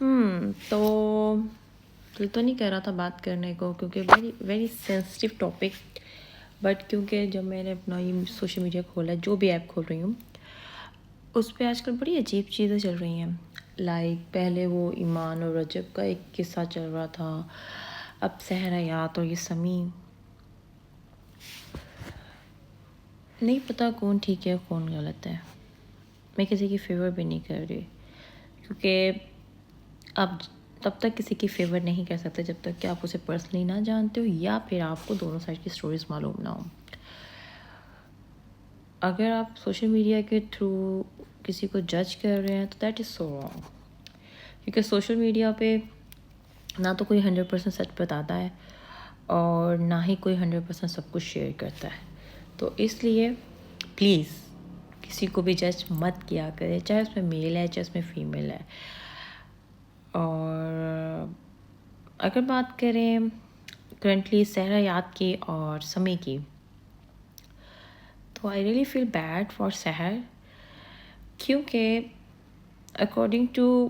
तो दिल तो नहीं कर रहा था बात करने को, क्योंकि very very sensitive topic. But क्योंकि जब मैंने अपना ये सोशल मीडिया खोला, जो भी ऐप खोल रही हूँ, उस पर आजकल बड़ी अजीब चीज़ें चल रही हैं। पहले वो ईमान और रजब का एक किस्सा चल रहा था, अब सहरायात और ये समी। नहीं पता कौन ठीक है कौन गलत है। मैं किसी की फेवर भी नहीं कर रही, क्योंकि आप तब तक किसी की फेवर नहीं कर सकते जब तक कि आप उसे पर्सनली ना जानते हो, या फिर आपको दोनों साइड की स्टोरीज मालूम ना हो। अगर आप सोशल मीडिया के थ्रू किसी को जज कर रहे हैं तो दैट इज़ सो रॉन्ग, क्योंकि सोशल मीडिया पे ना तो कोई 100% सच बताता है और ना ही कोई 100% सब कुछ शेयर करता है। तो इसलिए प्लीज़ किसी को भी जज मत किया करें, चाहे उसमें मेल है चाहे उसमें फीमेल है। और अगर बात करें करंटली सहरायात की और समी की, तो I really feel bad for सहर, क्योंकि अकॉर्डिंग टू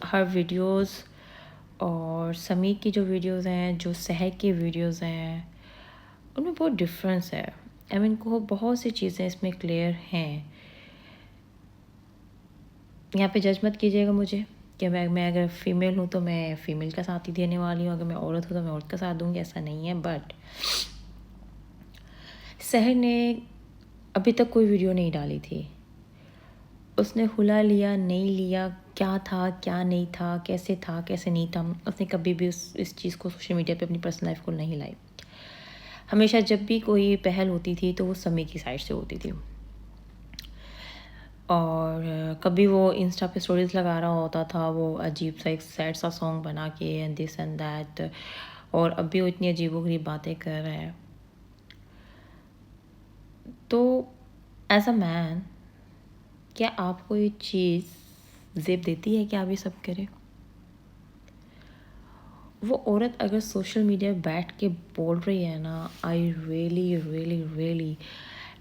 हर वीडियोस और समी की जो वीडियोस हैं, जो सहर की वीडियोस हैं, उनमें बहुत डिफरेंस है। आई मीन को बहुत सी चीज़ें इसमें क्लियर हैं। यहाँ पे जज मत कीजिएगा मुझे कि मैं अगर फ़ीमेल हूँ तो मैं फ़ीमेल का साथ ही देने वाली हूँ, अगर मैं औरत हूँ तो मैं औरत का साथ दूँगी, ऐसा नहीं है। बट सहर ने अभी तक कोई वीडियो नहीं डाली थी। उसने हुला लिया नहीं लिया, क्या था क्या नहीं था, कैसे था कैसे नहीं था, उसने कभी भी इस चीज़ को सोशल मीडिया पे अपनी पर्सनल लाइफ को नहीं लाई। हमेशा जब भी कोई पहल होती थी तो वो समी की साइड से होती थी। और कभी वो इंस्टा पे स्टोरीज़ लगा रहा होता था, वो अजीब सा एक सैड सा सॉन्ग बना के एंड दिस एंड दैट, और अभी वो इतनी अजीबोगरीब बातें कर रहा है। तो एज अ मैन, क्या आपको ये चीज़ ज़ेब देती है कि आप ये सब करें? वो औरत अगर सोशल मीडिया बैठ के बोल रही है ना, I really really really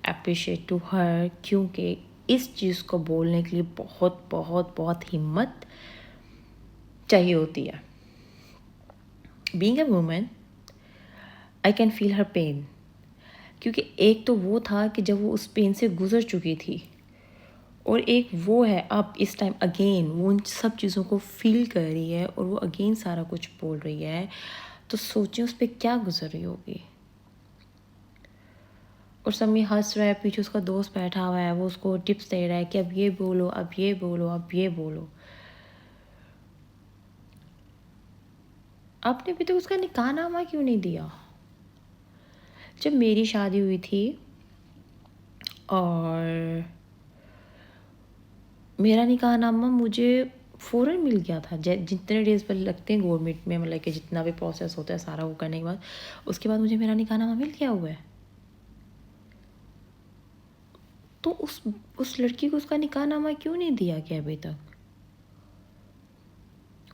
appreciate to her, क्योंकि इस चीज़ को बोलने के लिए बहुत बहुत बहुत हिम्मत चाहिए होती है। Being a woman, I can feel her pain, क्योंकि एक तो वो था कि जब वो उस पेन से गुजर चुकी थी, और एक वो है अब इस टाइम अगेन वो उन सब चीज़ों को फील कर रही है और वो अगेन सारा कुछ बोल रही है। तो सोचिए उस पर क्या गुजर रही होगी। और समी हंस रहा है, पीछे उसका दोस्त बैठा हुआ है, वो उसको टिप्स दे रहा है कि अब ये बोलो अब ये बोलो अब ये बोलो। आपने अभी तक उसका निकाहनामा क्यों नहीं दिया? जब मेरी शादी हुई थी और मेरा निकाहनामा मुझे फ़ौरन मिल गया था, जितने डेज़ पर लगते हैं गवर्नमेंट में, मतलब कि जितना भी प्रोसेस होता है सारा वो करने के बाद, उसके बाद मुझे मेरा निकाहनामा मिल गया हुआ है। तो उस लड़की को उसका निकाहनामा क्यों नहीं दिया गया अभी तक?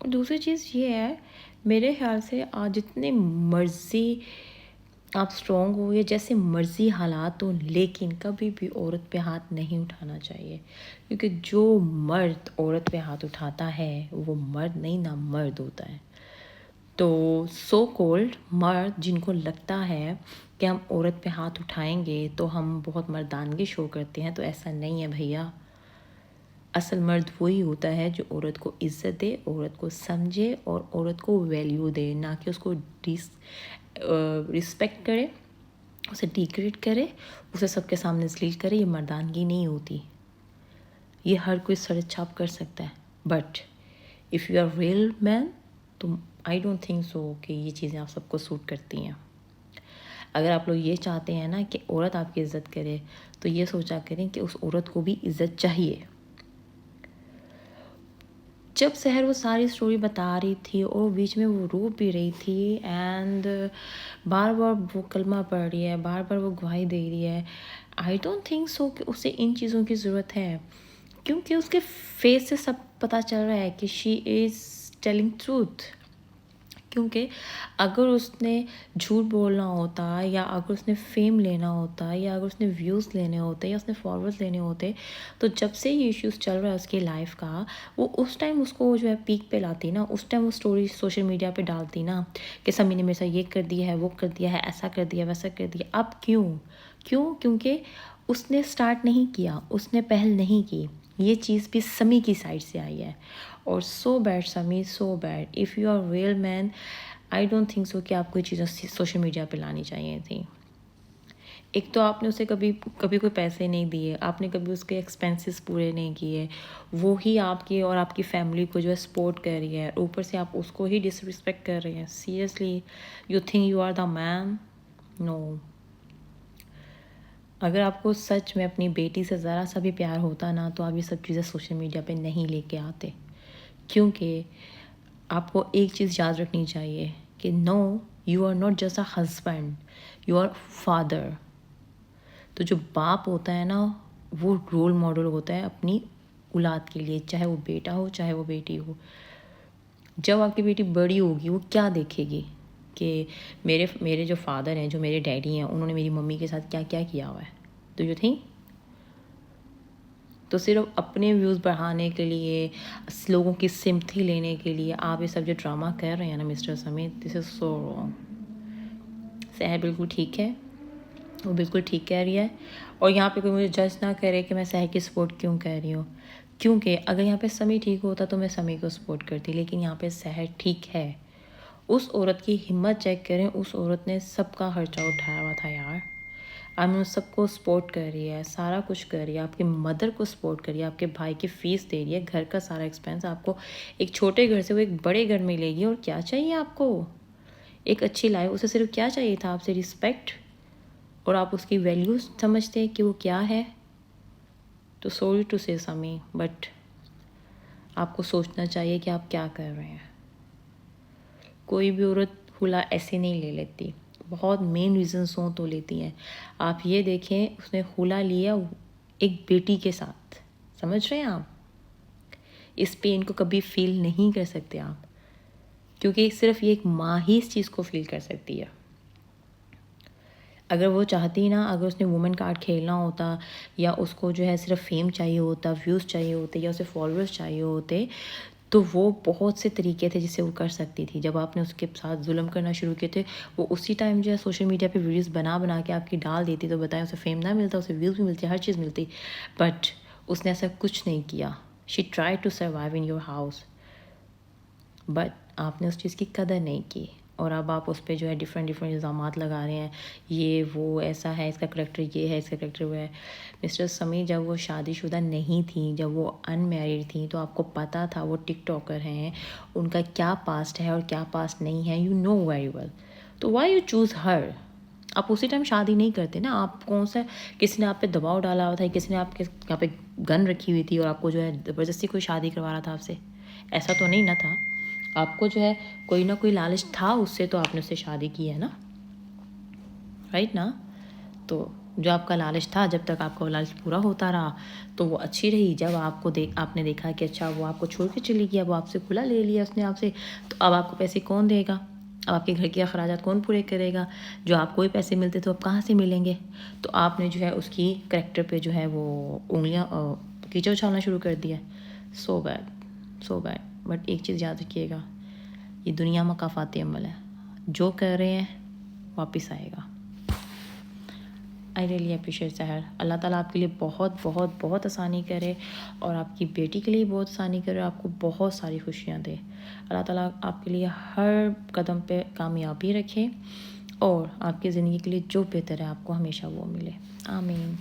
और दूसरी चीज़ ये है, मेरे ख्याल से आज जितने मर्ज़ी आप स्ट्रॉन्ग हो या जैसे मर्ज़ी हालात हो, लेकिन कभी भी औरत पे हाथ नहीं उठाना चाहिए, क्योंकि जो मर्द औरत पे हाथ उठाता है वो मर्द नहीं ना मर्द होता है। तो सो कॉल्ड मर्द जिनको लगता है कि हम औरत पे हाथ उठाएंगे तो हम बहुत मर्दानगी शो करते हैं, तो ऐसा नहीं है भैया। असल मर्द वही होता है जो औरत को इज़्ज़त दे, औरत को समझे और औरत को वैल्यू दे, ना कि उसको रिस्पेक्ट करे, उसे डिग्रेड करे, उसे सबके सामने जलील करे। ये मर्दानगी नहीं होती, ये हर कोई सर छाप कर सकता है। But if you are real man, तो आई डोंट थिंक सो कि ये चीज़ें आप सबको सूट करती हैं। अगर आप लोग ये चाहते हैं ना कि औरत आपकी इज़्ज़त करे, तो ये सोचा करें कि उस औरत को भी इज़्ज़त चाहिए। जब सहर वो सारी स्टोरी बता रही थी और बीच में वो रो भी रही थी एंड बार बार वो कलमा पढ़ रही है, बार बार वो गवाही दे रही है, आई डोंट थिंक सो कि उसे इन चीज़ों की ज़रूरत है, क्योंकि उसके फेस से सब पता चल रहा है कि शी इज़ टेलिंग ट्रूथ। क्योंकि अगर उसने झूठ बोलना होता, या अगर उसने फेम लेना होता, या अगर उसने व्यूज़ लेने होते, या उसने फॉलोअर्स लेने होते, तो जब से ये इश्यूज़ चल रहा है उसकी लाइफ का, वो उस टाइम उसको जो है पीक पे लाती ना, उस टाइम वो स्टोरी सोशल मीडिया पे डालती ना कि समी ने मेरे साथ ये कर दिया है, वो कर दिया है, ऐसा कर दिया, वैसा कर दिया। अब क्योंकि उसने स्टार्ट नहीं किया, उसने पहल नहीं की। ये चीज़ भी समी की साइड से आई है, और so bad Sami, so bad. If you are real man, I don't think so कि आपको ये चीज़ें सोशल मीडिया पे लानी चाहिए थी। एक तो आपने उसे कभी कभी कोई पैसे नहीं दिए, आपने कभी उसके एक्सपेंसेस पूरे नहीं किए, वो ही आपकी और आपकी फैमिली को जो है सपोर्ट कर रही है, ऊपर से आप उसको ही डिसरिस्पेक्ट कर रहे हैं। Seriously, you think you are the man? No. अगर आपको सच में अपनी बेटी से ज़रा सा भी प्यार होता ना, तो आप ये सब चीज़ें सोशल मीडिया पे नहीं लेके आते। क्योंकि आपको एक चीज़ याद रखनी चाहिए कि no, you are not just a husband, you are father. तो जो बाप होता है ना, वो रोल मॉडल होता है अपनी औलाद के लिए, चाहे वो बेटा हो चाहे वो बेटी हो। जब आपकी बेटी बड़ी होगी, वो क्या देखेगी कि मेरे जो फादर हैं, जो मेरे डैडी हैं, उन्होंने मेरी मम्मी के साथ क्या क्या किया हुआ है। तो यू थिंक, तो सिर्फ अपने व्यूज़ बढ़ाने के लिए, लोगों की सिम्पथी लेने के लिए आप ये सब जो ड्रामा कर रहे हैं ना mister Sameer, this is so wrong. सहर बिल्कुल ठीक है, वो बिल्कुल ठीक कह रही है। और यहाँ पे कोई मुझे जज ना करे कि मैं सहर की सपोर्ट क्यों कर रही हूँ, क्योंकि अगर यहाँ पे समी ठीक होता तो मैं समी को सपोर्ट करती, लेकिन यहाँ पे सहर ठीक है। उस औरत की हिम्मत चेक करें, उस औरत ने सबका खर्चा उठाया हुआ था यार। आप सबको सपोर्ट कर रही है, सारा कुछ कर रही है, आपकी मदर को सपोर्ट कर रही है, आपके भाई की फ़ीस दे रही है, घर का सारा एक्सपेंस आपको एक छोटे घर से वो एक बड़े घर में लेगी। और क्या चाहिए आपको? एक अच्छी लाइफ। उसे सिर्फ क्या चाहिए था? आपसे रिस्पेक्ट, और आप उसकी वैल्यू समझते हैं कि वो क्या है। तो सॉरी टू से समी, बट आपको सोचना चाहिए कि आप क्या कर रहे हैं। कोई भी औरत खुला ऐसे नहीं ले लेती, बहुत मेन रीज़न्स हों तो लेती हैं। आप ये देखें, उसने खुला लिया एक बेटी के साथ, समझ रहे हैं आप? इस पेन को कभी फील नहीं कर सकते आप, क्योंकि सिर्फ ये एक माँ ही इस चीज़ को फील कर सकती है। अगर वो चाहती ना, अगर उसने वुमेन कार्ड खेलना होता, या उसको जो है सिर्फ फेम चाहिए होता, व्यूज़ चाहिए होते, या उसे फॉलोअर्स चाहिए होते, तो वो बहुत से तरीके थे जिससे वो कर सकती थी। जब आपने उसके साथ जुल्म करना शुरू किए थे, वो उसी टाइम जो है सोशल मीडिया पे वीडियोस बना बना के आपकी डाल देती, तो बताएं उसे फेम ना मिलता, उसे व्यूज़ भी मिलती, हर चीज़ मिलती, बट उसने ऐसा कुछ नहीं किया। She try to survive in your house, but आपने उस चीज़ की कदर नहीं की। और अब आप उस पर जो है डिफरेंट इल्ज़ामात लगा रहे हैं, ये वो ऐसा है, इसका करेक्टर ये है, इसका करेक्टर वो है। मिस्टर समी जब वो शादीशुदा नहीं थी, जब वो अनमैरिड थी, तो आपको पता था वो टिकटॉकर हैं, उनका क्या पास्ट है और क्या पास्ट नहीं है, यू नो वेरी वेल। तो वाई यू चूज़ हर? आप उसी टाइम शादी नहीं करते ना। आप कौन सा, किसी ने आप पे दबाव डाला हुआ था, किसी ने आपके यहाँ पे गन रखी हुई थी और आपको जो है ज़बरदस्ती कोई शादी करवा रहा था आपसे? ऐसा तो नहीं ना था। आपको जो है कोई ना कोई लालच था उससे, तो आपने उससे शादी की है ना, राइट ना? तो जो आपका लालच था, जब तक आपका वो लालच पूरा होता रहा तो वो अच्छी रही। जब आपने देखा कि अच्छा वो आपको छोड़ के चली गई, अब वो आपसे खुला ले लिया उसने आपसे, तो अब आपको पैसे कौन देगा? अब आपके घर के अखराजात कौन पूरे करेगा? जो आपको ही पैसे मिलते तो अब कहाँ से मिलेंगे? तो आपने जो है उसकी करेक्टर पे जो है वो उंगलियाँ कीचड़ उछालना शुरू कर दिया। So bad, so bad. But एक चीज़ याद रखिएगा, ये दुनिया में मकाफाती अमल है, जो कर रहे हैं वापस आएगा। आई रियली अप्रिशिएट सहर। अल्लाह ताला आपके लिए बहुत बहुत बहुत आसानी करे, और आपकी बेटी के लिए बहुत आसानी करे, आपको बहुत सारी खुशियाँ दे। अल्लाह ताला आपके लिए हर कदम पे कामयाबी रखे, और आपकी ज़िंदगी के लिए जो बेहतर है आपको हमेशा वो मिले। आमीन।